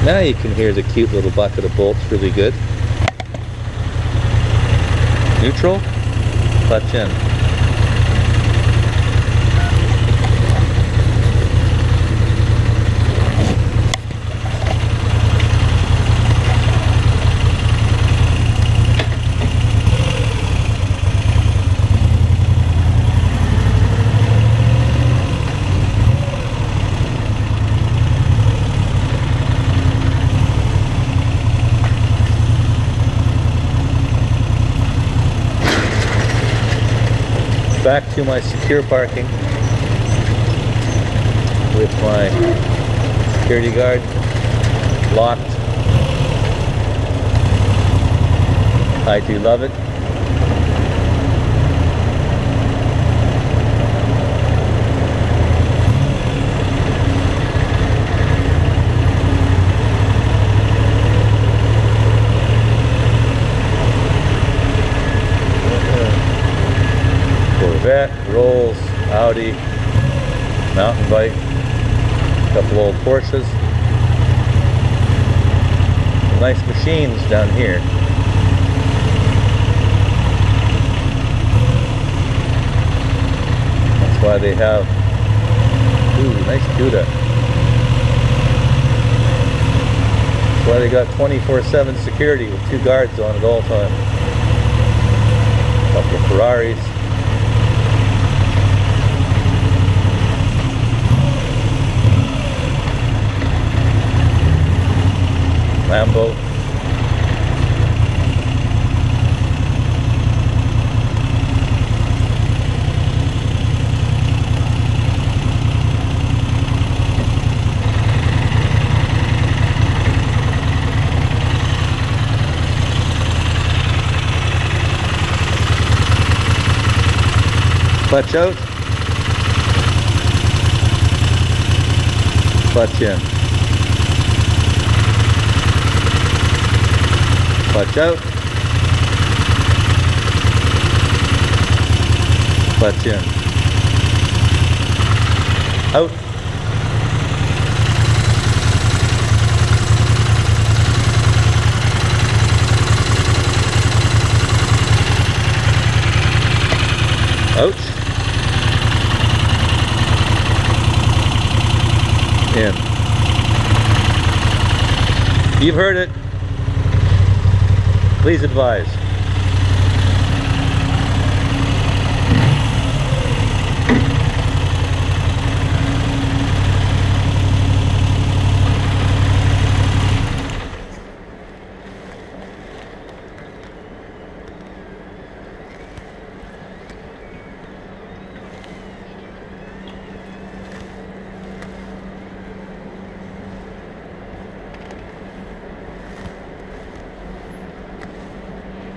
Now you can hear the cute little bucket of bolts really good. Neutral, clutch in. Back to my secure parking with my security guard locked. I do love it. Corvette, Rolls, Audi, mountain bike, a couple old Porsches. Some nice machines down here. That's why they have, ooh, nice Cuda. That's why they got 24/7 security with 2 guards on at all times. A couple of Ferraris. Lambo. Clutch out. Clutch in. Clutch out. Clutch in. Out. Out. In. You've heard it. Please advise.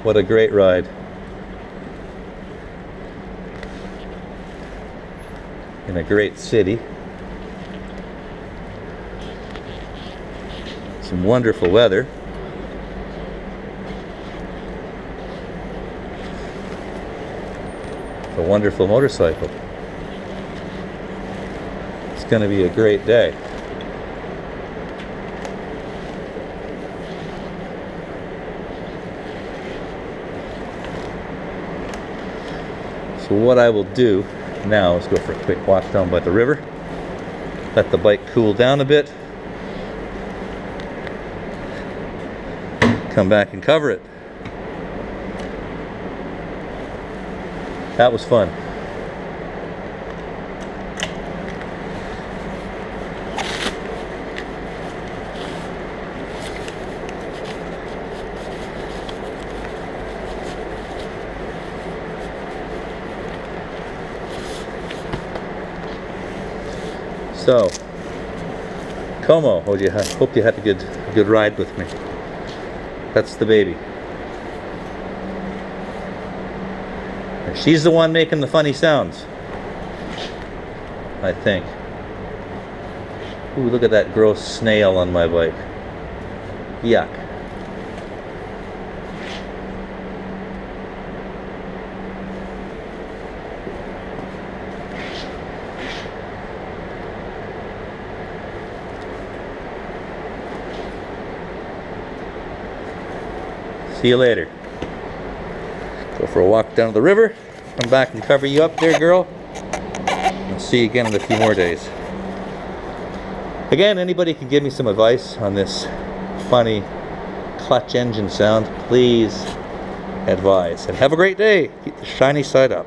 What a great ride. In a great city. Some wonderful weather. It's a wonderful motorcycle. It's going to be a great day. So what I will do now is go for a quick walk down by the river, let the bike cool down a bit, come back and cover it. That was fun. So, Como, hope you had a good ride with me. That's the baby. And she's the one making the funny sounds, I think. Ooh, look at that gross snail on my bike. Yuck. See you later. Go for a walk down to the river. Come back and cover you up there, girl. I'll see you again in a few more days. Again, anybody can give me some advice on this funny clutch engine sound, please advise. And have a great day. Keep the shiny side up.